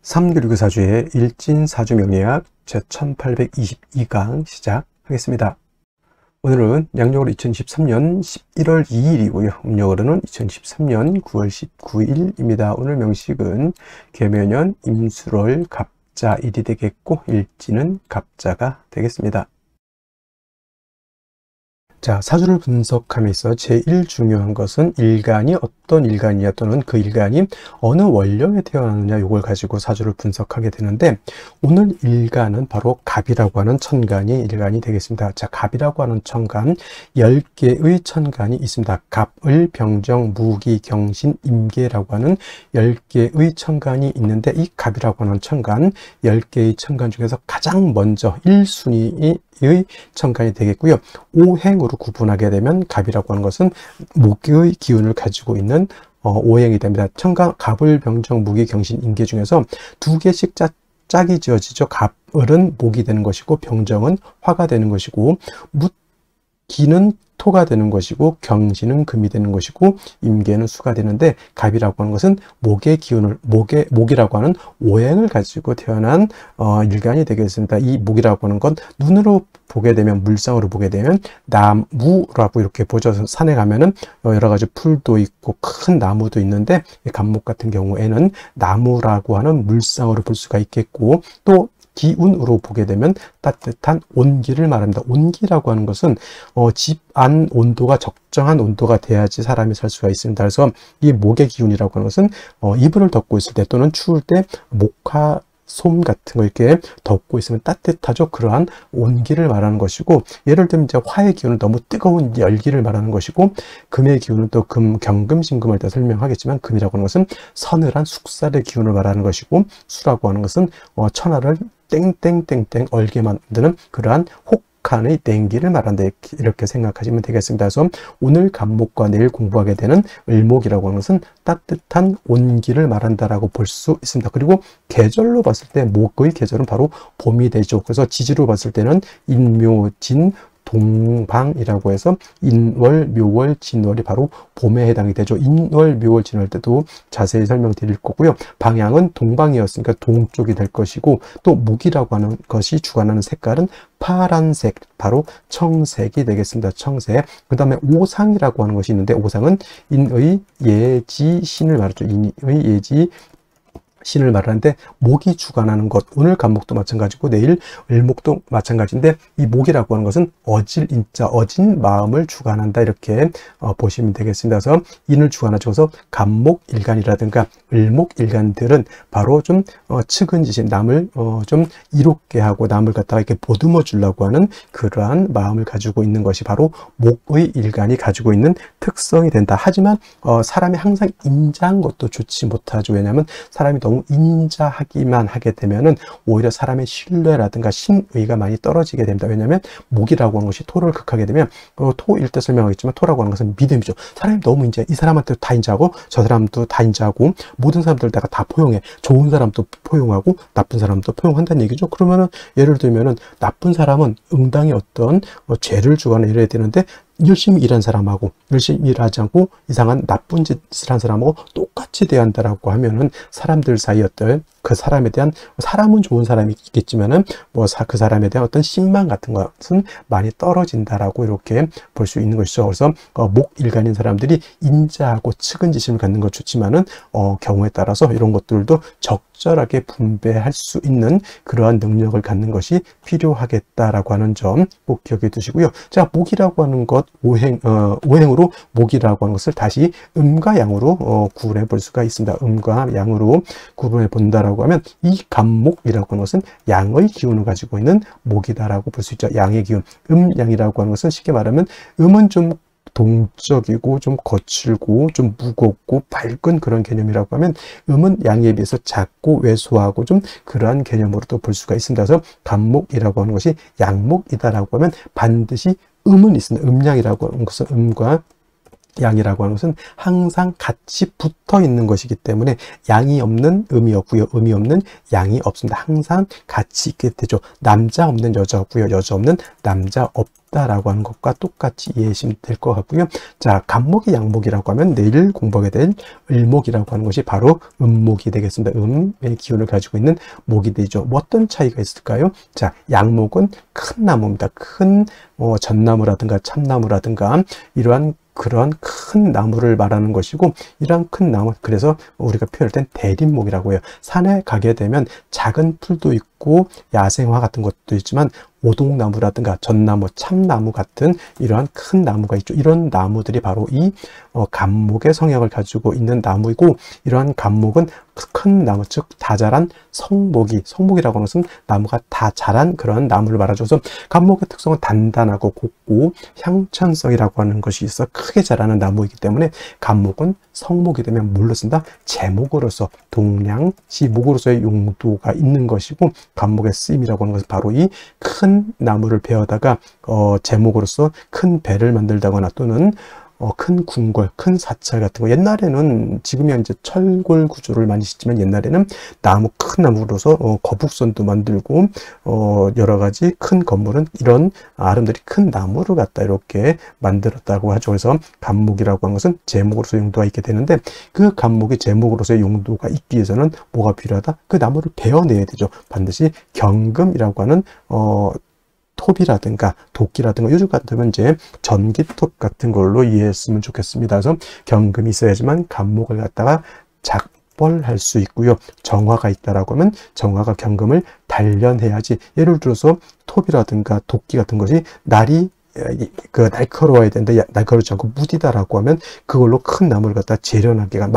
삼교육사주의 일진사주명리학 제1822강 시작하겠습니다. 오늘은 양력으로 2023년 11월 2일이고요. 음력으로는 2023년 9월 19일입니다. 오늘 명식은 계묘년 임술월 갑자일이 되겠고 일진은 갑자가 되겠습니다. 자, 사주를 분석함에서 제일 중요한 것은 일간이 어떤 일간이냐 또는 그 일간이 어느 원령에 태어났느냐 이걸 가지고 사주를 분석하게 되는데 오늘 일간은 바로 갑이라고 하는 천간이 일간이 되겠습니다. 자, 갑이라고 하는 천간 10개의 천간이 있습니다. 갑, 을, 병정, 무기, 경신, 임계라고 하는 10개의 천간이 있는데 이 갑이라고 하는 천간 10개의 천간 중에서 가장 먼저 1순위의 천간이 되겠고요. 오행으로 구분하게 되면 갑이라고 하는 것은 목의 기운을 가지고 있는 오행이 됩니다. 천간, 갑을, 병정, 무기, 경신, 임계 중에서 두 개씩 짝이 지어지죠. 갑을은 목이 되는 것이고 병정은 화가 되는 것이고 무기는 토가 되는 것이고 경신은 금이 되는 것이고 임계는 수가 되는데 갑이라고 하는 것은 목의 기운을 목이라고 하는 오행을 가지고 태어난 일간이 되겠습니다. 이 목이라고 하는 건 눈으로 보게 되면 물상으로 보게 되면 나무라고 이렇게 보죠. 산에 가면은 여러 가지 풀도 있고 큰 나무도 있는데 갑목 같은 경우에는 나무라고 하는 물상으로 볼 수가 있겠고 또 기운으로 보게 되면 따뜻한 온기를 말합니다. 온기라고 하는 것은 집 안 온도가 적정한 온도가 돼야지 사람이 살 수가 있습니다. 그래서 이 목의 기운이라고 하는 것은 이불을 덮고 있을 때 또는 추울 때 목화 솜 같은 거 이렇게 덮고 있으면 따뜻하죠. 그러한 온기를 말하는 것이고 예를 들면 이제 화의 기운은 너무 뜨거운 열기를 말하는 것이고 금의 기운은 또 경금신금을 때 설명하겠지만 금이라고 하는 것은 서늘한 숙살의 기운을 말하는 것이고 수라고 하는 것은 천하를 땡땡땡땡 얼게 만드는 그러한 혹한의 냉기를 말한다 이렇게 생각하시면 되겠습니다. 그래서 오늘 갑목과 내일 공부하게 되는 을목이라고 하는 것은 따뜻한 온기를 말한다라고 볼 수 있습니다. 그리고 계절로 봤을 때 목의 계절은 바로 봄이 되죠. 그래서 지지로 봤을 때는 인묘진 동방이라고 해서 인월, 묘월, 진월이 바로 봄에 해당이 되죠. 인월, 묘월, 진월 때도 자세히 설명드릴 거고요. 방향은 동방이었으니까 동쪽이 될 것이고 또 목이라고 하는 것이 주관하는 색깔은 파란색, 바로 청색이 되겠습니다. 청색. 그 다음에 오상이라고 하는 것이 있는데 오상은 인의 예지 신을 말하죠. 인의 예지 신을 말하는데 목이 주관하는 것, 오늘 갑목도 마찬가지고 내일 을목도 마찬가지인데 이 목이라고 하는 것은 어질 인자, 어진 마음을 주관한다 이렇게 보시면 되겠습니다. 그래서 인을 주관하죠. 그래서 갑목 일간이라든가 을목 일간들은 바로 좀 측은지심, 남을 좀 이롭게 하고 남을 갖다가 이렇게 보듬어 주려고 하는 그러한 마음을 가지고 있는 것이 바로 목의 일간이 가지고 있는 특성이 된다. 하지만 사람이 항상 인자한 것도 좋지 못하죠. 왜냐하면 사람이 너무 인자하기만 하게 되면은 오히려 사람의 신뢰라든가 신의가 많이 떨어지게 됩니다. 왜냐하면 목이라고 하는 것이 토를 극하게 되면 토일 때 설명하겠지만 토라고 하는 것은 믿음이죠. 사람이 너무 인자해. 이 사람한테 다 인자하고 저 사람도 다 인자하고 모든 사람들 내가 다 포용해. 좋은 사람도 포용하고 나쁜 사람도 포용한다는 얘기죠. 그러면은 예를 들면은 나쁜 사람은 응당히 어떤 죄를 주거나 이래야 되는데 열심히 일한 사람하고 열심히 일하지 않고 이상한 나쁜 짓을 한 사람하고 똑같이 대한다라고 하면은 사람들 사이 어떤 그 사람에 대한 사람은 좋은 사람이 있겠지만은 그 사람에 대한 어떤 신망 같은 것은 많이 떨어진다라고 이렇게 볼 수 있는 것이죠. 그래서 목 일간인 사람들이 인자하고 측은지심을 갖는 것 좋지만은 경우에 따라서 이런 것들도 적절하게 분배할 수 있는 그러한 능력을 갖는 것이 필요하겠다라고 하는 점 꼭 기억해 두시고요. 자, 목이라고 하는 것 오행으로 목이라고 하는 것을 다시 음과 양으로 구분해 볼 수가 있습니다. 음과 양으로 구분해 본다라고 하면 이 갑목이라고 하는 것은 양의 기운을 가지고 있는 목이다라고 볼 수 있죠. 양의 기운. 양이라고 하는 것은 쉽게 말하면 음은 좀 동적이고 좀 거칠고 좀 무겁고 밝은 그런 개념이라고 하면 음은 양에 비해서 작고 왜소하고 좀 그러한 개념으로도 볼 수가 있습니다. 그래서 갑목이라고 하는 것이 양목이다라고 하면 반드시 음은 있습니다. 음양이라고 하는 것은 음과 양이라고 하는 것은 항상 같이 붙어 있는 것이기 때문에 양이 없는 음이 없고요. 음이 없는 양이 없습니다. 항상 같이 있게 되죠. 남자 없는 여자 없고요. 여자 없는 남자 없다. 있다라고 하는 것과 똑같이 이해하시면 될 것 같고요. 자, 간목이 양목이라고 하면 내일 공부하게 될 을목이라고 하는 것이 바로 음목이 되겠습니다. 음의 기운을 가지고 있는 목이 되죠. 뭐 어떤 차이가 있을까요? 자, 양목은 큰 나무입니다. 큰 전나무라든가 참나무라든가 이러한 그런 큰 나무를 말하는 것이고, 이러한 큰 나무, 그래서 우리가 표현할 땐 대림목이라고 해요. 산에 가게 되면 작은 풀도 있고 야생화 같은 것도 있지만 오동나무라든가 전나무, 참나무 같은 이러한 큰 나무가 있죠. 이런 나무들이 바로 이 간목의 성향을 가지고 있는 나무이고, 이러한 간목은 큰 나무, 즉 다 자란 성목이라고 하는 것은 나무가 다 자란 그런 나무를 말하죠. 그래서 간목의 특성은 단단하고 곱고 향천성이라고 하는 것이 있어 크게 자라는 나무이기 때문에 간목은 성목이 되면 뭘로 쓴다? 제목으로서, 동량시 목으로서의 용도가 있는 것이고, 간목의 쓰임이라고 하는 것은 바로 이 큰 나무를 베어다가 제목으로서 큰 배를 만들다거나 또는 큰 궁궐, 큰 사찰 같은 거, 옛날에는 지금이야 이제 철골 구조를 많이 짓지만 옛날에는 큰 나무로서 거북선도 만들고 여러 가지 큰 건물은 이런 아름드리 큰 나무를 갖다 이렇게 만들었다고 하죠. 그래서 간목이라고 하는 것은 제목으로서 용도가 있게 되는데, 그 간목이 제목으로서의 용도가 있기 위해서는 뭐가 필요하다? 그 나무를 베어내야 되죠. 반드시 경금이라고 하는 톱이라든가 도끼라든가, 요즘 같으면 이제 전기톱 같은 걸로 이해했으면 좋겠습니다. 그래서 경금이 있어야지만 간목을 갖다가 작벌할 수 있고요. 정화가 있다라고 하면 정화가 경금을 단련해야지. 예를 들어서 톱이라든가 도끼 같은 것이 날카로워야 되는데 날카롭지 않고 무디다라고 하면 그걸로 큰 나무를 갖다 재련하기가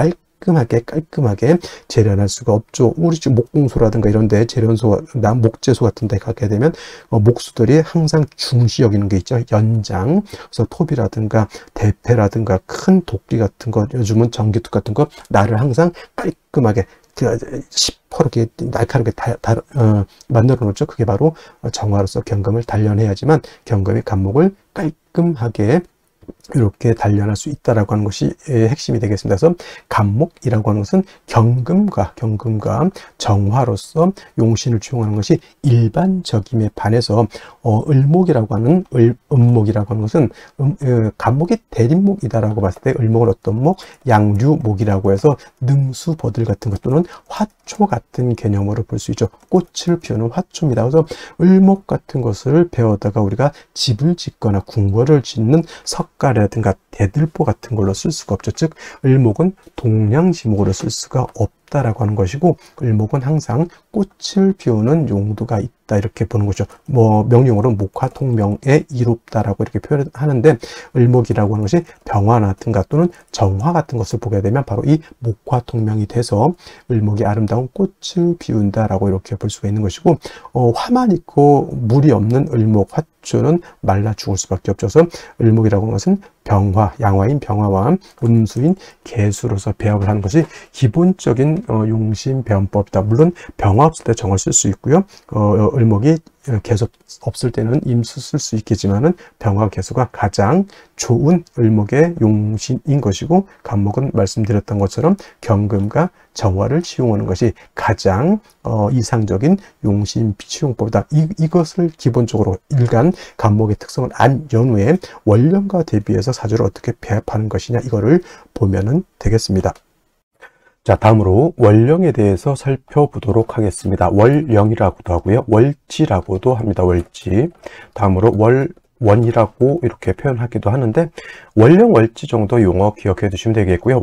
깔끔하게 재련할 수가 없죠. 우리 집 목공소라든가 이런 데 재련소, 목재소 같은 데 가게 되면 목수들이 항상 중시 여기는 게 있죠. 연장. 그래서 톱이라든가 대패라든가 큰 도끼 같은 거, 요즘은 전기톱 같은 거, 나를 항상 깔끔하게 시퍼렇게 날카롭게 만들어 놓죠. 그게 바로 정화로서 경금을 단련해야지만 경금이 간목을 깔끔하게 이렇게 단련할 수 있다라고 하는 것이 핵심이 되겠습니다. 그래서 간목이라고 하는 것은 경금과 정화로서 용신을 취용하는 것이 일반적임에 반해서 을목이라고 하는 음목이라고 하는 것은 간목이 대림목이다라고 봤을 때 을목은 어떤 목? 양류목이라고 해서 능수, 버들 같은 것 또는 화초 같은 개념으로 볼 수 있죠. 꽃을 피우는 화초입니다. 그래서 을목 같은 것을 배워다가 우리가 집을 짓거나 궁궐을 짓는 석가래라든가 대들보 같은 걸로 쓸 수가 없죠. 즉 을목은 동량지목으로 쓸 수가 없다라고 하는 것이고, 을목은 항상 꽃을 피우는 용도가 있다 이렇게 보는 거죠. 뭐 명령어로 목화통명에 이롭다라고 이렇게 표현하는데, 을목이라고 하는 것이 병화라든가 또는 정화 같은 것을 보게 되면 바로 이 목화통명이 돼서 을목이 아름다운 꽃을 피운다라고 이렇게 볼 수가 있는 것이고, 화만 있고 물이 없는 을목, 화초는 말라 죽을 수밖에 없죠. 그래서 을목이라고 하는 것은 병화, 양화인 병화와 음수인 개수로서 배합을 하는 것이 기본적인 용신 배원법이다. 물론 병화 없을 때 정을 쓸 수 있고요. 을목이 개수 없을 때는 임수 쓸 수 있겠지만은 병화 개수가 가장 좋은 을목의 용신인 것이고, 간목은 말씀드렸던 것처럼 경금과 정화를 취용하는 것이 가장 이상적인 용신 취용법이다. 이것을 기본적으로 일간 간목의 특성을 안 연후에 원령과 대비해서 사주를 어떻게 배합하는 것이냐, 이거를 보면은 되겠습니다. 자, 다음으로 월령에 대해서 살펴보도록 하겠습니다. 월령이라고도 하고요. 월지라고도 합니다. 월지. 다음으로 월원이라고 이렇게 표현하기도 하는데, 월령, 월지 정도 용어 기억해 두시면 되겠고요.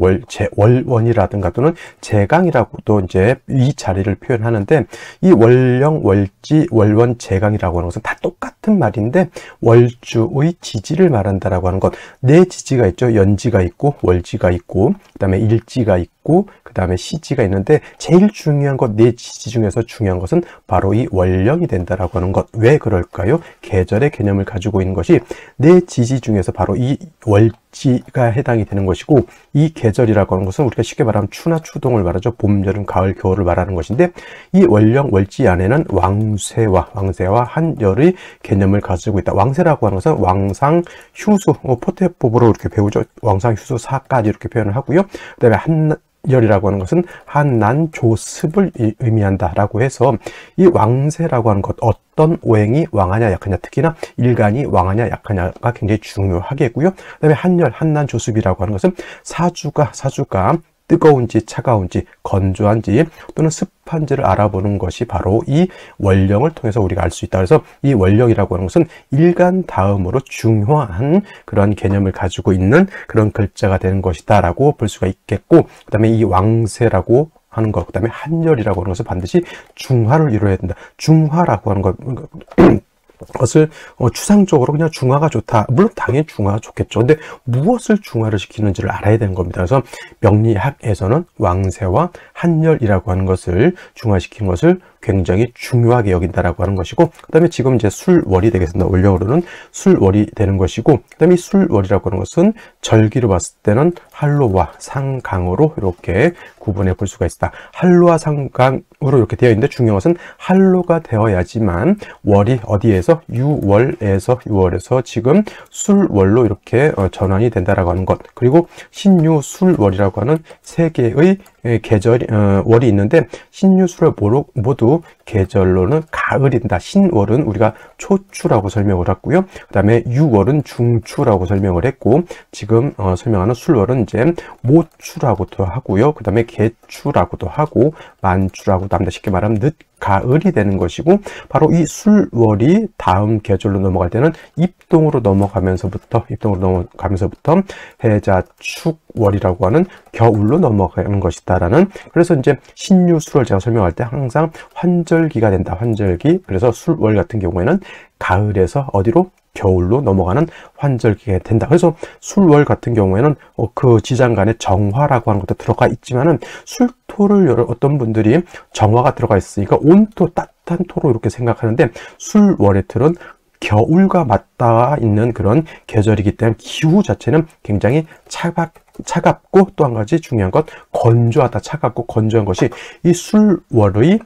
월원이라든가 또는 제강이라고도 이제 이 자리를 표현하는데, 이 월령, 월지, 월원, 제강이라고 하는 것은 다 똑같은 말인데 월주의 지지를 말한다라고 하는 것. 네 지지가 있죠. 연지가 있고 월지가 있고 그 다음에 일지가 있고 그 다음에 시지가 있는데, 제일 중요한 것, 네 지지 중에서 중요한 것은 바로 이 월령이 된다라고 하는 것. 왜 그럴까요? 계절의 개념을 가지고 있는 것이 네 지지 중에서 바로 이 월지가 해당이 되는 것이고, 이 계절이라고 하는 것은 우리가 쉽게 말하면 추나 추동을 말하죠. 봄, 여름, 가을, 겨울을 말하는 것인데, 이 월령, 월지 안에는 왕세와 한열의 개념을 가지고 있다. 왕세라고 하는 것은 왕상, 휴수, 포태법으로 이렇게 배우죠. 왕상, 휴수, 사까지 이렇게 표현을 하고요. 그 다음에 한열이라고 하는 것은 한난, 조습을 의미한다라고 해서, 이 왕세라고 하는 것, 어떤 어떤 오행이 왕하냐 약하냐, 특히나 일간이 왕하냐 약하냐가 굉장히 중요하겠고요. 그다음에 한열, 한난조습이라고 하는 것은 사주가 뜨거운지 차가운지 건조한지 또는 습한지를 알아보는 것이 바로 이 원령을 통해서 우리가 알 수 있다. 그래서 이 원령이라고 하는 것은 일간 다음으로 중요한 그런 개념을 가지고 있는 그런 글자가 되는 것이다 라고 볼 수가 있겠고, 그 다음에 이 왕세라고 하는 것, 그 다음에 한열이라고 하는 것은 반드시 중화를 이루어야 된다. 중화라고 하는 것 것을 추상적으로 그냥 중화가 좋다. 물론 당연히 중화가 좋겠죠. 근데 무엇을 중화를 시키는지를 알아야 되는 겁니다. 그래서 명리학에서는 왕세와 한열이라고 하는 것을 중화시키는 것을 굉장히 중요하게 여긴다라고 하는 것이고, 그 다음에 지금 이제 술월이 되겠습니다. 원령으로는 술월이 되는 것이고, 그 다음에 이 술월이라고 하는 것은 절기로 봤을 때는 한로와 상강으로 이렇게 구분해 볼 수가 있다. 한로와 상강으로 이렇게 되어 있는데 중요한 것은 한로가 되어야지만 월이 어디에서 유월에서 지금 술월로 이렇게 전환이 된다라고 하는 것. 그리고 신유술월이라고 하는 세 개의 계절이 월이 있는데, 신유술월 모두 계절로는 가을이다. 신월은 우리가 초추라고 설명을 했고요. 그 다음에 유월은 중추라고 설명을 했고, 지금 설명하는 술월은 이제 모추라고도 하고요. 그 다음에 개추라고도 하고 만추라고도 합니다. 쉽게 말하면 늦 가을이 되는 것이고, 바로 이 술월이 다음 계절로 넘어갈 때는 입동으로 넘어가면서부터 해자축월이라고 하는 겨울로 넘어가는 것이다라는, 그래서 이제 신유술월 제가 설명할 때 항상 환절기가 된다. 환절기. 그래서 술월 같은 경우에는 가을에서 어디로? 겨울로 넘어가는 환절기가 된다. 그래서 술월 같은 경우에는 그 지장간에 정화라고 하는 것도 들어가 있지만은, 술토를 어떤 분들이 정화가 들어가 있으니까 온토, 따뜻한 토로 이렇게 생각하는데, 술월의 틀은 겨울과 맞닿아 있는 그런 계절이기 때문에 기후 자체는 굉장히 차갑고, 또 한 가지 중요한 것, 건조하다. 차갑고 건조한 것이 이 술월의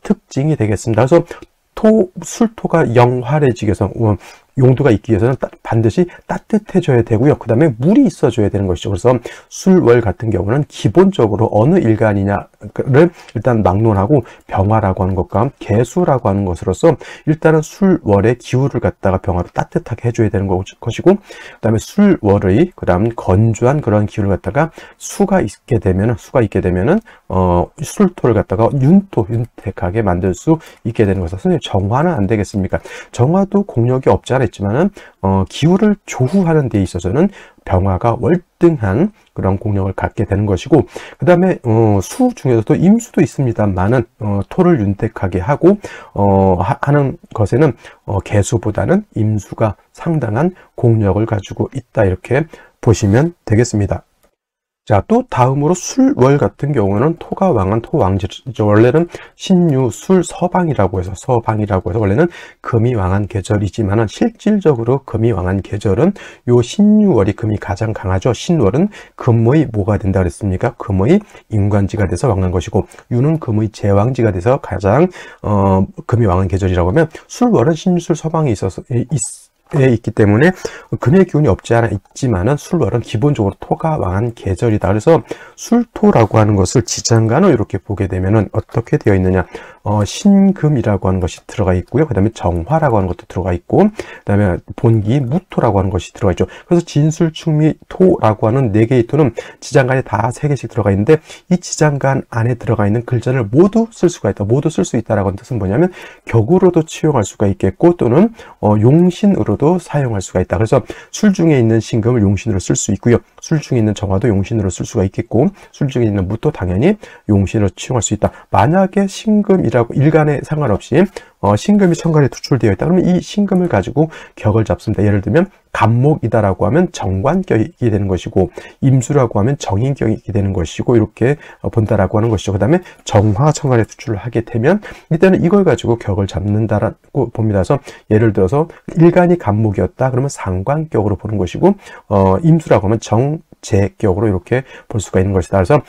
특징이 되겠습니다. 그래서 술토가 영활해지기 위해서, 용도가 있기 위해서는 반드시 따뜻해져야 되고요. 그 다음에 물이 있어줘야 되는 것이죠. 그래서 술월 같은 경우는 기본적으로 어느 일간이냐를 일단 막론하고, 병화라고 하는 것과 개수라고 하는 것으로서 일단은 술월의 기후를 갖다가 병화로 따뜻하게 해줘야 되는 것이고, 그 다음에 술월의 건조한 그런 기후를 갖다가 수가 있게 되면은 술토를 갖다가 윤택하게 만들 수 있게 되는 것은, 선생님 정화는 안 되겠습니까? 정화도 공력이 없지 않아 있지만은 기후를 조후하는 데 있어서는 병화가 월등한 그런 공력을 갖게 되는 것이고, 그 다음에 수 중에서도 임수도 있습니다만은 토를 윤택하게 하고 하는 것에는 개수보다는 임수가 상당한 공력을 가지고 있다, 이렇게 보시면 되겠습니다. 자, 또 다음으로 술월 같은 경우는 토가 왕한 토왕지죠. 원래는 신유, 술, 서방이라고 해서 원래는 금이 왕한 계절이지만은, 실질적으로 금이 왕한 계절은 요 신유월이 금이 가장 강하죠. 신월은 금의 뭐가 된다 그랬습니까? 금의 임관지가 돼서 왕한 것이고, 유는 금의 제왕지가 돼서 가장 금이 왕한 계절이라고 하면, 술월은 신유술 서방이 있기 때문에 금의 기운이 없지 않아 있지만은, 술월은 기본적으로 토가 왕한 계절이다. 그래서 술토라고 하는 것을 지장간으로 이렇게 보게 되면은 어떻게 되어 있느냐, 신금이라고 하는 것이 들어가 있고요. 그 다음에 정화라고 하는 것도 들어가 있고, 그 다음에 본기 무토라고 하는 것이 들어가 있죠. 그래서 진술, 충미, 토라고 하는 4개의 토는 지장간에 다 3개씩 들어가 있는데, 이 지장간 안에 들어가 있는 글자를 모두 쓸 수가 있다. 모두 쓸 수 있다라고 하는 뜻은 뭐냐면, 격으로도 치용할 수가 있겠고, 또는 용신으로도 사용할 수가 있다. 그래서 술 중에 있는 신금을 용신으로 쓸 수 있고요. 술 중에 있는 정화도 용신으로 쓸 수가 있겠고, 술 중에 있는 무도 당연히 용신으로 치용할 수 있다. 만약에 신금이라고 일간에 상관없이 신금이 천간에 투출되어 있다. 그러면 이 신금을 가지고 격을 잡습니다. 예를 들면 간목이다라고 하면 정관격이 되는 것이고, 임수라고 하면 정인격이 되는 것이고, 이렇게 본다라고 하는 것이죠. 그 다음에 정화 천간에 투출을 하게 되면 일단은 이걸 가지고 격을 잡는다라고 봅니다. 그래서 예를 들어서 일간이 간목이었다 그러면 상관격으로 보는 것이고, 임수라고 하면 제격으로 이렇게 볼 수가 있는 것이다. 그래서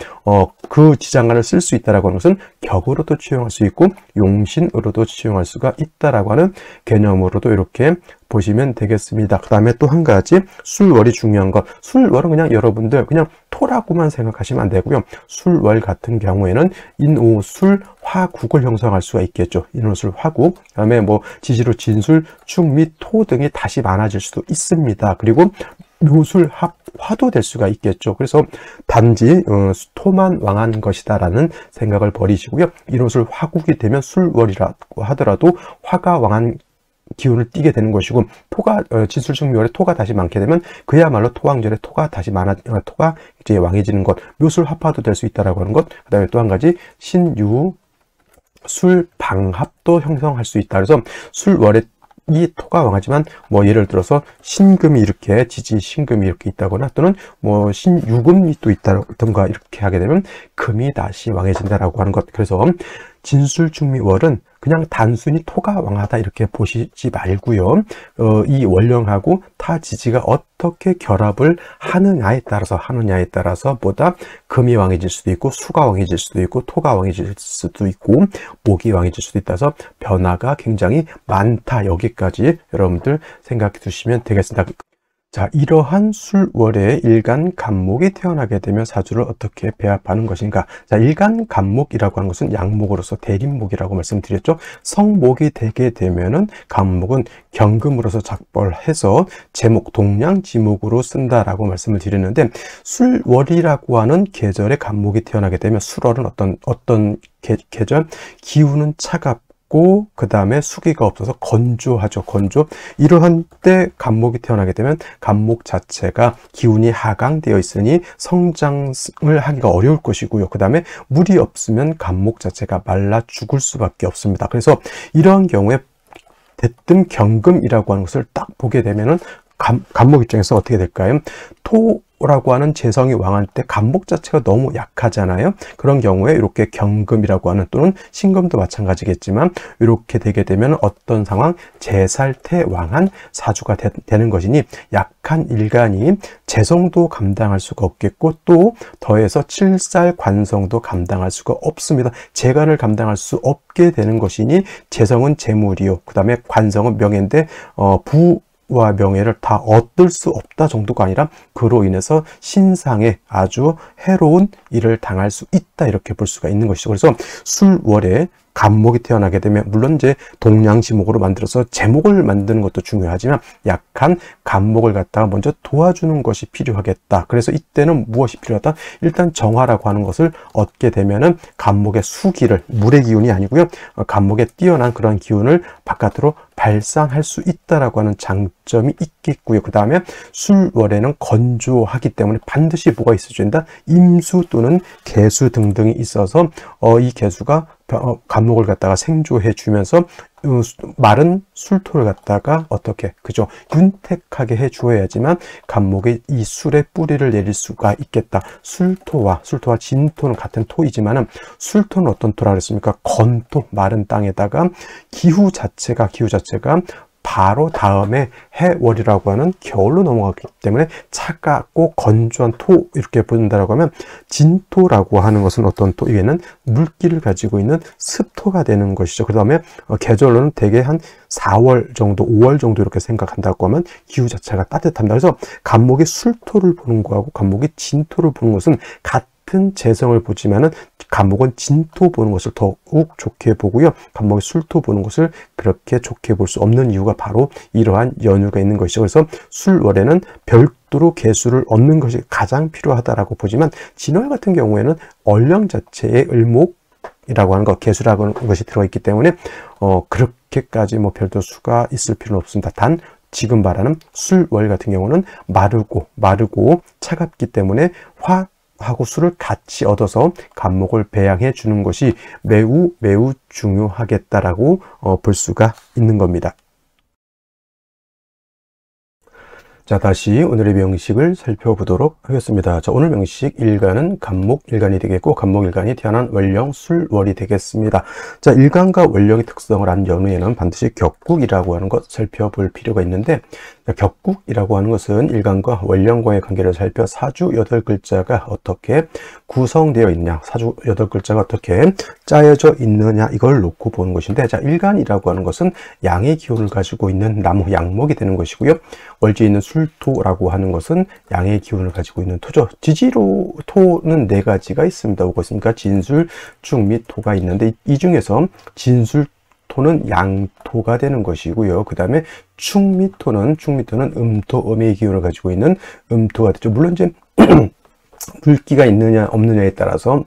그 지장간을 쓸 수 있다라고 하는 것은 격으로도 취용할 수 있고 용신으로도 취용할 수가 있다라고 하는 개념으로도 이렇게 보시면 되겠습니다. 그 다음에 또 한 가지 술월이 중요한 것. 술월은 그냥 여러분들 그냥 토라고만 생각하시면 안 되고요. 술월 같은 경우에는 인오술 화국을 형성할 수가 있겠죠. 인오술 화국. 그 다음에 뭐 지지로 진술, 축 및 토 등이 다시 많아질 수도 있습니다. 그리고 묘술 화도 될 수가 있겠죠. 그래서 단지 토만 왕한 것이다라는 생각을 버리시고요. 인오술 화국이 되면 술월이라고 하더라도 화가 왕한 기운을 띠게 되는 것이고, 토가 진술축묘월에 토가 다시 많게 되면 그야말로 토왕절에 토가 다시 토가 이제 왕해지는 것, 묘술 합화도 될 수 있다라고 하는 것. 그다음에 또 한 가지 신유 술방합도 형성할 수 있다. 그래서 술월에 이 토가 왕하지만 뭐 예를 들어서 신금이 이렇게 지지 신금이 이렇게 있다거나 또는 뭐 신유금이 또 있다던가 이렇게 하게 되면 금이 다시 왕해진다라고 하는 것. 그래서 진술축미월은 그냥 단순히 토가 왕하다 이렇게 보시지 말고요. 이 월령하고 타 지지가 어떻게 결합을 하느냐에 따라서 보다 금이 왕해질 수도 있고 수가 왕해질 수도 있고 토가 왕해질 수도 있고 목이 왕해질 수도 있다서 변화가 굉장히 많다. 여기까지 여러분들 생각해 두시면 되겠습니다. 자, 이러한 술월에 일간간목이 태어나게 되면 사주를 어떻게 배합하는 것인가? 자, 일간간목이라고 하는 것은 양목으로서 대립목이라고 말씀드렸죠. 성목이 되게 되면은 간목은 경금으로서 작벌해서 제목 동량지목으로 쓴다라고 말씀을 드렸는데, 술월이라고 하는 계절에 간목이 태어나게 되면 술월은 어떤 계절? 기운은 차갑고 그 다음에 수기가 없어서 건조하죠. 건조. 이러한 때 간목이 태어나게 되면 간목 자체가 기운이 하강되어 있으니 성장을 하기가 어려울 것이고요. 그 다음에 물이 없으면 간목 자체가 말라 죽을 수밖에 없습니다. 그래서 이러한 경우에 대뜸 경금이라고 하는 것을 딱 보게 되면은 간목 입장에서 어떻게 될까요? 토라고 하는 재성이 왕할 때 간목 자체가 너무 약하잖아요. 그런 경우에 이렇게 경금이라고 하는 또는 신금도 마찬가지겠지만 이렇게 되게 되면 어떤 상황? 재살퇴왕한 사주가 되는 것이니 약한 일간이 재성도 감당할 수가 없겠고 또 더해서 칠살 관성도 감당할 수가 없습니다. 재간을 감당할 수 없게 되는 것이니 재성은 재물이요. 그 다음에 관성은 명예인데 부와 명예를 다 얻을 수 없다 정도가 아니라 그로 인해서 신상에 아주 해로운 일을 당할 수 있다 이렇게 볼 수가 있는 것이죠. 그래서 술월에 간목이 태어나게 되면 물론 이제 동량지목으로 만들어서 제목을 만드는 것도 중요하지만 약한 간목을 갖다가 먼저 도와주는 것이 필요하겠다. 그래서 이때는 무엇이 필요하다? 일단 정화라고 하는 것을 얻게 되면은 간목의 수기를 물의 기운이 아니고요. 간목에 뛰어난 그런 기운을 바깥으로 발산할 수 있다라고 하는 장점이 있겠고요. 그 다음에 술월에는 건조하기 때문에 반드시 뭐가 있어줘야 된다? 임수 또는 개수 등등이 있어서 이 개수가 간목을 갖다가 생조해 주면서 마른 술토를 갖다가 어떻게 그죠 윤택하게 해 주어야지만 간목이 이 술의 뿌리를 내릴 수가 있겠다. 술토와 진토는 같은 토이지만은 술토는 어떤 토라 그랬습니까? 건토, 마른 땅에다가 기후 자체가 바로 다음에 해월이라고 하는 겨울로 넘어갔기 때문에 차갑고 건조한 토 이렇게 본다라고 하면 진토라고 하는 것은 어떤 토? 이게는 물기를 가지고 있는 습토가 되는 것이죠. 그 다음에 계절로는 대개 한 4월 정도, 5월 정도 이렇게 생각한다고 하면 기후 자체가 따뜻합니다. 그래서 간목이 술토를 보는 거하고 간목이 진토를 보는 것은 같은 재성을 보지만은 간목은 진토 보는 것을 더욱 좋게 보고요. 간목이 술토 보는 것을 그렇게 좋게 볼 수 없는 이유가 바로 이러한 연유가 있는 것이죠. 그래서 술월에는 별도로 개수를 얻는 것이 가장 필요하다라고 보지만 진월 같은 경우에는 얼령 자체의 을목이라고 하는 것, 개수라고 하는 것이 들어있기 때문에 그렇게까지 뭐 별도 수가 있을 필요는 없습니다. 단 지금 말하는 술월 같은 경우는 마르고 차갑기 때문에 하고 술을 같이 얻어서 간목을 배양해 주는 것이 매우 중요하겠다라고 볼 수가 있는 겁니다. 자, 다시 오늘의 명식을 살펴보도록 하겠습니다. 자, 오늘 명식 일간은 간목일간이 되겠고, 간목일간이 태어난 월령, 술월이 되겠습니다. 자, 일간과 월령의 특성을 안 연후에는 반드시 격국이라고 하는 것 살펴볼 필요가 있는데, 자, 격국이라고 하는 것은 일간과 월령과의 관계를 살펴 사주 8글자가 어떻게 구성되어 있냐, 사주 8글자가 어떻게 짜여져 있느냐, 이걸 놓고 보는 것인데, 자, 일간이라고 하는 것은 양의 기운을 가지고 있는 나무, 양목이 되는 것이고요. 월지에 있는 술토라고 하는 것은 양의 기운을 가지고 있는 토죠. 지지로 토는 4가지가 있습니다. 그것입니까? 진술, 축 및 토가 있는데 이 중에서 진술 토는 양토가 되는 것이고요. 그 다음에 축 및 토는 음토, 음의 기운을 가지고 있는 음토가 되죠. 물론 이제 물기가 있느냐 없느냐에 따라서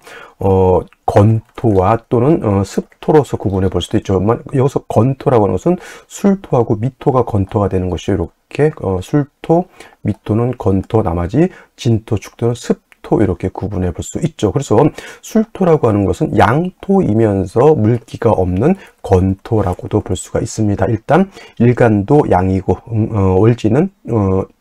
건토와 또는 습토로서 구분해 볼 수도 있죠. 여기서 건토라고 하는 것은 술토하고 미토가 건토가 되는 것이죠. 이렇게 술토, 미토는 건토, 나머지 진토, 축토는 습토, 이렇게 구분해 볼 수 있죠. 그래서 술토라고 하는 것은 양토이면서 물기가 없는 건토라고도 볼 수가 있습니다. 일단 일간도 양이고 월지는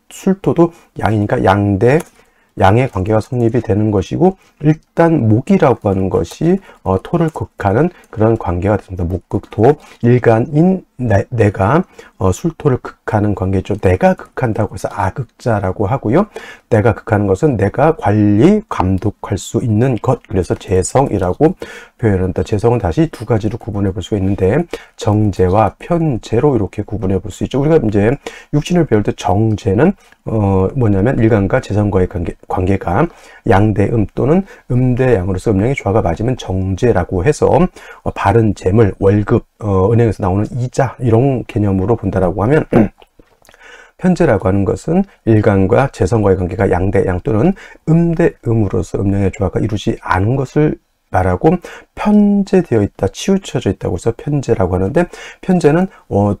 술토도 양이니까 양의 관계가 성립이 되는 것이고, 일단 목이라고 하는 것이 토를 극하는 그런 관계가 됩니다. 목극토, 일간인 내가 술토를 극하는 관계죠. 내가 극한다고 해서 아극자라고 하고요. 내가 극하는 것은 내가 관리, 감독할 수 있는 것, 그래서 재성이라고 표현한다. 재성은 다시 2가지로 구분해 볼 수가 있는데, 정재와 편재로 이렇게 구분해 볼 수 있죠. 우리가 이제 육신을 배울 때 정재는 뭐냐면 일간과 재성과의 관계가 양대음 또는 음대양으로서 음량의 조화가 맞으면 정재라고 해서 바른 재물, 월급, 은행에서 나오는 이자, 이런 개념으로 본다라고 하면 편재라고 하는 것은 일간과 재성과의 관계가 양대양 또는 음대음으로서 음량의 조화가 이루지 않은 것을 말하고, 편재되어 있다, 치우쳐져 있다고 해서 편재라고 하는데, 편재는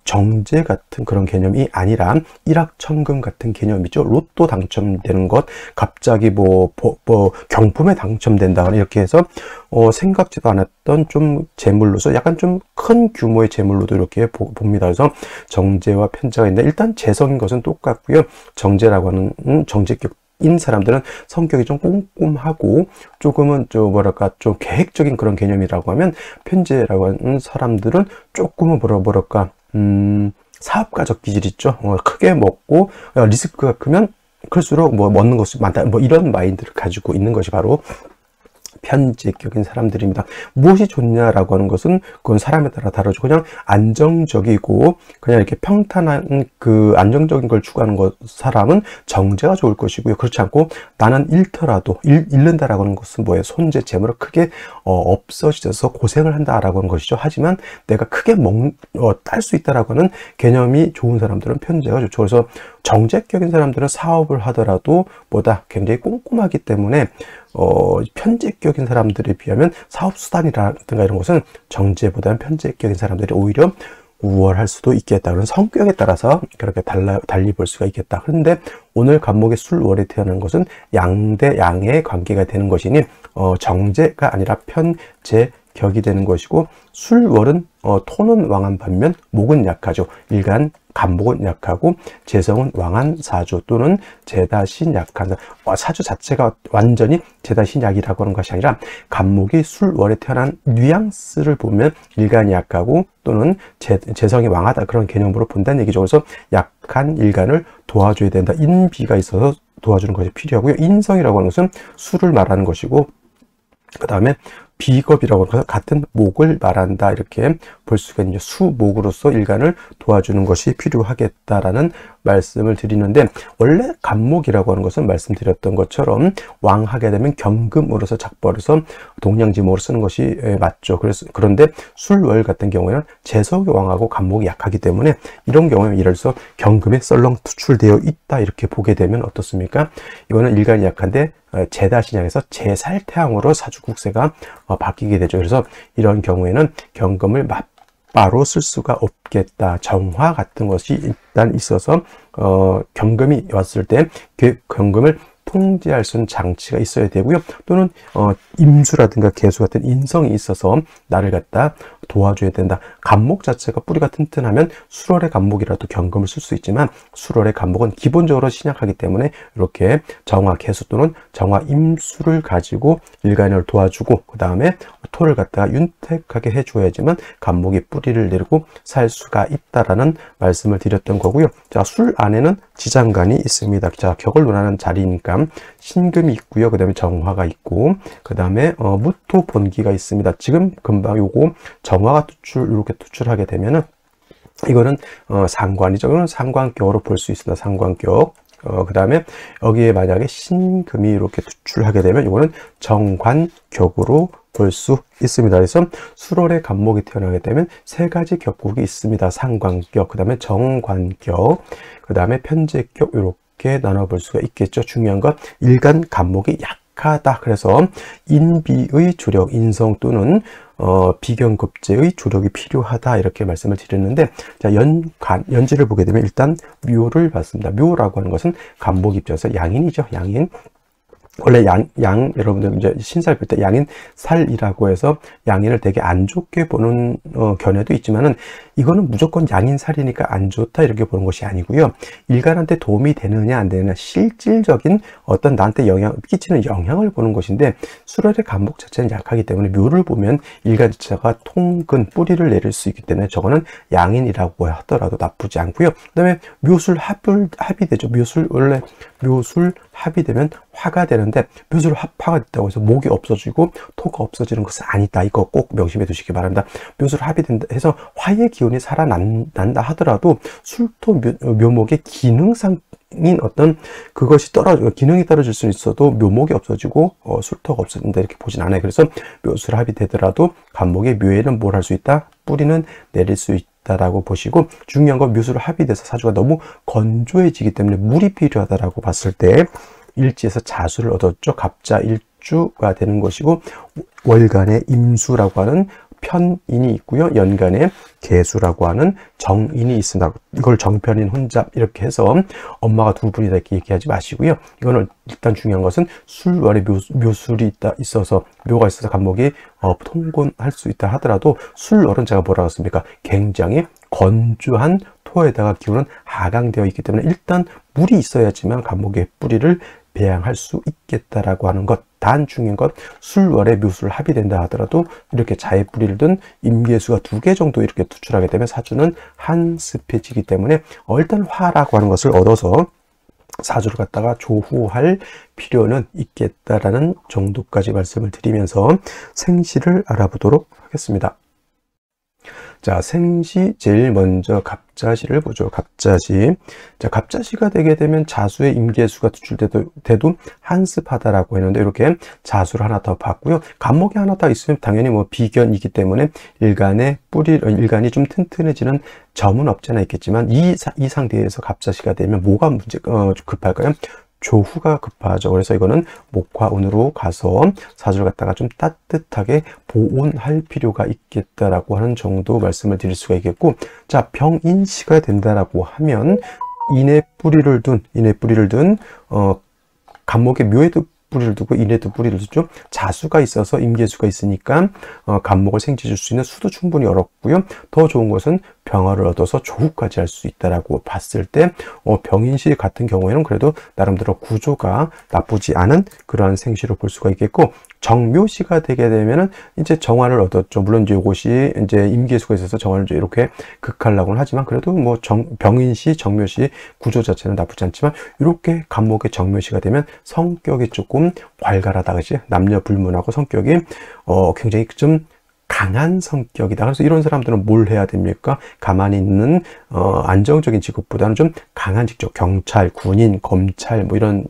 정재 같은 그런 개념이 아니라 일확천금 같은 개념이죠. 로또 당첨되는 것, 갑자기 경품에 당첨된다거나 이렇게 해서 생각지도 않았던 좀 재물로서 약간 좀 큰 규모의 재물로도 이렇게 봅니다. 그래서 정재와 편재가 있는데, 일단 재성인 것은 똑같고요. 정재라고 하는 정재격 인 사람들은 성격이 좀 꼼꼼하고 조금은 좀 계획적인 그런 개념이라고 하면, 편재라고 하는 사람들은 조금은 사업가적 기질 있죠. 크게 먹고 리스크가 크면 클수록 먹는 것이 많다, 이런 마인드를 가지고 있는 것이 바로 편재격인 사람들입니다. 무엇이 좋냐라고 하는 것은 그건 사람에 따라 다르죠. 그냥 안정적이고 그냥 이렇게 평탄한 그 안정적인 걸 추구하는 사람은 정재가 좋을 것이고요. 그렇지 않고 나는 잃는다라고 하는 것은 뭐예요? 손재, 재물을 크게 없어져서 고생을 한다라고 하는 것이죠. 하지만 내가 크게 딸 수 있다라고 하는 개념이 좋은 사람들은 편재가 좋죠. 그래서 정재격인 사람들은 사업을 하더라도 굉장히 꼼꼼하기 때문에 편재격인 사람들에 비하면 사업수단이라든가 이런 것은 정재보다는 편재격인 사람들이 오히려 우월할 수도 있겠다. 그런 성격에 따라서 그렇게 달리 볼 수가 있겠다. 그런데 오늘 간목의 술월에 태어난 것은 양의 관계가 되는 것이니 정재가 아니라 편재격이 되는 것이고, 술월은 토는 왕한 반면 목은 약하죠. 일간 간목은 약하고 재성은 왕한 사주 또는 재다신 약한 사주 자체가 완전히 재다신 약이라고 하는 것이 아니라, 간목이 술월에 태어난 뉘앙스를 보면 일간이 약하고 또는 재성이 왕하다, 그런 개념으로 본다는 얘기죠. 그래서 약한 일간을 도와줘야 된다. 인비가 있어서 도와주는 것이 필요하고요. 인성이라고 하는 것은 술을 말하는 것이고, 그 다음에 비겁이라고 해서 같은 목을 말한다, 이렇게 볼 수가 있죠. 수목으로서 일간을 도와주는 것이 필요하겠다라는 말씀을 드리는데, 원래 간목이라고 하는 것은 말씀드렸던 것처럼 왕하게 되면 경금으로서 작벌해서 동량지목으로 쓰는 것이 맞죠. 그런데 술월 같은 경우에는 재성이 왕하고 간목이 약하기 때문에 이런 경우에 예를 들어서 경금에 썰렁 투출되어 있다, 이렇게 보게 되면 어떻습니까? 이거는 일간이 약한데 재다신약에서 재살태양으로 사주국세가 바뀌게 되죠. 그래서 이런 경우에는 경금을 맞바로 쓸 수가 없겠다. 정화 같은 것이 일단 있어서 경금이 왔을 때 그 경금을 통제할 수 있는 장치가 있어야 되고요. 또는 임수라든가 개수 같은 인성이 있어서 나를 갖다 도와줘야 된다. 갑목 자체가 뿌리가 튼튼하면 수월의 갑목이라도 경금을 쓸 수 있지만 수월의 갑목은 기본적으로 신약하기 때문에 이렇게 정화 개수 또는 정화 임수를 가지고 일간을 도와주고 그 다음에 토를 갖다가 윤택하게 해줘야지만 갑목이 뿌리를 내리고 살 수가 있다라는 말씀을 드렸던 거고요. 자, 술 안에는 지장간이 있습니다. 자, 격을 논하는 자리니까 신금이 있고요. 그 다음에 정화가 있고 그 다음에 무토 본기가 있습니다. 지금 금방 요거 정화가 이렇게 투출하게 되면은 이거는 상관이죠. 이거는 상관격으로 볼 수 있습니다. 상관격. 그 다음에 여기에 만약에 신금이 이렇게 투출하게 되면 이거는 정관격으로 볼 수 있습니다. 그래서 수월의 갑목이 태어나게 되면 세 가지 격국이 있습니다. 상관격, 그 다음에 정관격, 그 다음에 편제격 이렇게 나눠볼 수가 있겠죠. 중요한 건 일간 갑목이 약하다. 그래서 인비의 조력, 인성 또는 비경급제의 조력이 필요하다 이렇게 말씀을 드렸는데, 자, 연지를 보게 되면 일단 묘를 봤습니다. 묘라고 하는 것은 갑목 입장에서 양인이죠. 양인. 원래 여러분들 이제 신살 볼 때 양인 살이라고 해서 양인을 되게 안 좋게 보는 견해도 있지만은 이거는 무조건 양인 살이니까 안 좋다 이렇게 보는 것이 아니고요. 일간한테 도움이 되느냐 안 되느냐 실질적인 어떤 나한테 끼치는 영향을 보는 것인데, 수월의 갑목 자체는 약하기 때문에 묘를 보면 일간 자체가 통근 뿌리를 내릴 수 있기 때문에 저거는 양인이라고 하더라도 나쁘지 않고요. 그 다음에 묘술 합이 되죠. 원래 묘술 합이 되면 화가 되는데 묘술 합화가 됐다고 해서 목이 없어지고 토가 없어지는 것은 아니다. 이거 꼭 명심해 두시기 바랍니다. 묘술 합이 된다 해서 화의 기운이 살아난다 하더라도 술토 묘목의 기능상 인 어떤 그것이 기능이 떨어질 수는 있어도 묘목이 없어지고 술토가 없어진다 이렇게 보진 않아요. 그래서 묘술합이 되더라도 갑목의 묘에는 뭘 할 수 있다? 뿌리는 내릴 수 있다라고 보시고, 중요한 건 묘술합이 돼서 사주가 너무 건조해지기 때문에 물이 필요하다라고 봤을 때 일지에서 자수를 얻었죠. 갑자 일주가 되는 것이고, 월간에 임수라고 하는 편인이 있고요. 연간에 개수라고 하는 정인이 있습니다. 이걸 정편인 혼잡 이렇게 해서 엄마가 두 분이다 이렇게 얘기하지 마시고요. 이거는 일단 중요한 것은 술월에 묘술이 있어서 묘가 있어서 갑목이 통곤할 수 있다 하더라도 술월은 제가 뭐라고 했습니까? 굉장히 건조한 토에다가 기운은 하강되어 있기 때문에 일단 물이 있어야지만 갑목의 뿌리를 배양할 수 있겠다라고 하는 것. 단 중요한 것, 술월에 묘술 합이 된다 하더라도 이렇게 자의 뿌리를 든 임계수가 2개 정도 이렇게 투출하게 되면 사주는 한습해지기 때문에 일단 화라고 하는 것을 얻어서 사주를 갖다가 조후할 필요는 있겠다라는 정도까지 말씀을 드리면서 생시를 알아보도록 하겠습니다. 자, 생시 제일 먼저 갑자시를 보죠. 갑자시. 자, 갑자시가 되게 되면 자수의 임계수가 투출돼도 한습하다라고 했는데 이렇게 자수를 하나 더 봤고요. 갑목이 하나 더 있으면 당연히 뭐 비견이기 때문에 일간이 좀 튼튼해지는 점은 없잖아 있겠지만 이 상태에서 갑자시가 되면 뭐가 급할까요? 조후가 급하죠. 그래서 이거는 목화운으로 가서 사주를 갖다가 좀 따뜻하게 보온할 필요가 있겠다라고 하는 정도 말씀을 드릴 수가 있겠고, 자, 병인시가 된다라고 하면 인의 뿌리를 둔 갑목의 묘에도 뿌리를 두고 인에도 뿌리를 두죠. 자수가 있어서 임계수가 있으니까 갑목을 생지줄 수 있는 수도 충분히 어렵고요. 더 좋은 것은 병화를 얻어서 조후까지 할 수 있다라고 봤을 때 병인시 같은 경우에는 그래도 나름대로 구조가 나쁘지 않은 그러한 생시로 볼 수가 있겠고, 정묘시가 되게 되면은 이제 정화를 얻었죠. 물론 이제 이것이 이제 임계수가 있어서 정화를 이제 이렇게 극하려고는 하지만 그래도 뭐 병인시, 정묘시 구조 자체는 나쁘지 않지만 이렇게 갑목의 정묘시가 되면 성격이 조금 괄괄하다, 그지? 남녀 불문하고 성격이 굉장히 좀 강한 성격이다. 그래서 이런 사람들은 뭘 해야 됩니까? 가만히 있는 안정적인 직업보다는 좀 강한 직업, 경찰, 군인, 검찰 뭐 이런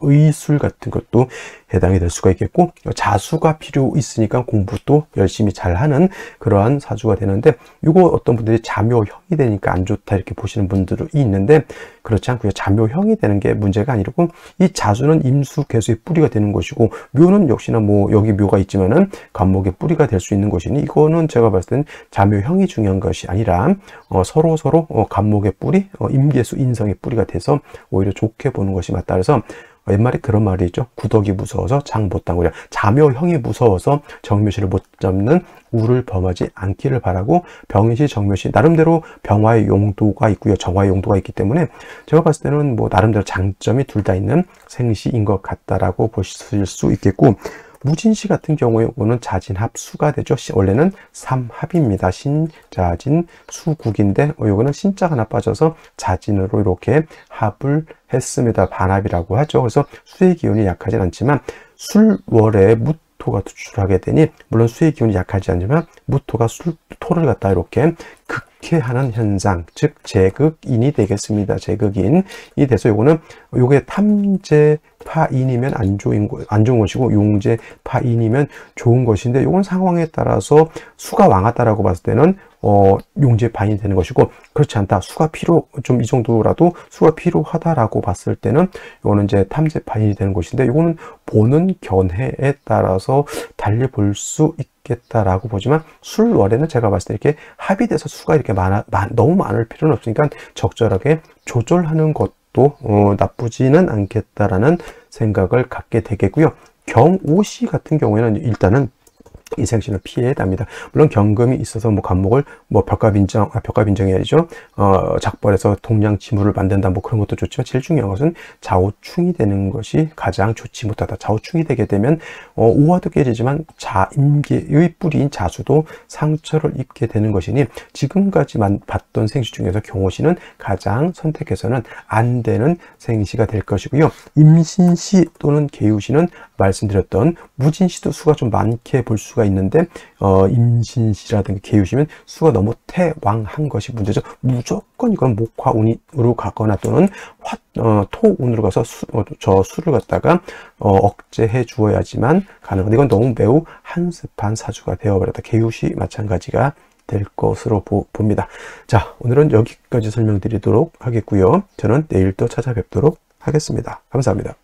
의술 같은 것도 해당이 될 수가 있겠고, 자수가 필요 있으니까 공부도 열심히 잘하는 그러한 사주가 되는데, 이거 어떤 분들이 자묘형이 되니까 안 좋다 이렇게 보시는 분들이 있는데 그렇지 않고요. 자묘형이 되는 게 문제가 아니고 이 자수는 임수 개수의 뿌리가 되는 것이고, 묘는 역시나 뭐 여기 묘가 있지만은 갑목의 뿌리가 될 수 있는 것이니 이거는 제가 봤을 때는 자묘형이 중요한 것이 아니라 서로 갑목의 뿌리, 임계수 인성의 뿌리가 돼서 오히려 좋게 보는 것이 맞다. 그래서 옛말에 그런 말이 있죠. 구덕이 무서워서 장 못 담그랴. 자묘형이 무서워서 정묘시를 못 잡는 우를 범하지 않기를 바라고, 병인시 정묘시 나름대로 병화의 용도가 있고요, 정화의 용도가 있기 때문에 제가 봤을 때는 뭐 나름대로 장점이 둘 다 있는 생시인 것 같다라고 보실 수 있겠고, 무진시 같은 경우에 이거는 자진합수가 되죠. 원래는 삼합입니다. 신자진 수국인데 이거는 신자가 하나 빠져서 자진으로 이렇게 합을 했습니다. 반합이라고 하죠. 그래서 수의 기운이 약하진 않지만 술월에 무토가 투출하게 되니, 물론 수의 기운이 약하지 않지만 무토가 토를 갖다 이렇게 극해하는 현상, 즉 제극인이 되겠습니다. 제극인이 돼서 요게 탐제파인이면 안 좋은 것이고, 용제파인이면 좋은 것인데, 요건 상황에 따라서 수가 왕하다라고 봤을 때는 용제파인이 되는 것이고, 그렇지 않다, 수가 좀 이 정도라도 수가 필요하다라고 봤을 때는 요거는 이제 탐제파인이 되는 것인데, 요거는 보는 견해에 따라서 달리 볼 수 있겠다라고 보지만, 술월에는 제가 봤을 때 이렇게 합이 돼서 수가 이렇게 너무 많을 필요는 없으니까 적절하게 조절하는 것도 나쁘지는 않겠다라는 생각을 갖게 되겠고요. 경오시 같은 경우에는 일단은 이 생신을 피해야 합니다. 물론 경금이 있어서 뭐 간목을 뭐 벽가빈정이 아니죠. 작벌해서 동량지물을 만든다, 뭐 그런 것도 좋지만, 제일 중요한 것은 좌우충이 되는 것이 가장 좋지 못하다. 좌우충이 되게 되면 오화도 깨지지만 임계의 뿌리인 자수도 상처를 입게 되는 것이니, 지금까지만 봤던 생시 중에서 경오시는 가장 선택해서는 안 되는 생시가 될 것이고요. 임신시 또는 계유시는 말씀드렸던 무진시도 수가 좀 많게 볼 수가 있는데, 임신시라든가 계유시면 수가 너무 태왕한 것이 문제죠. 무조건 이건 목화운으로 가거나 또는 토운으로 가서 저 수를 갖다가 억제해 주어야지만 가능한데, 이건 너무 매우 한습한 사주가 되어버렸다. 계유시 마찬가지가 될 것으로 봅니다. 자, 오늘은 여기까지 설명드리도록 하겠고요. 저는 내일 또 찾아뵙도록 하겠습니다. 감사합니다.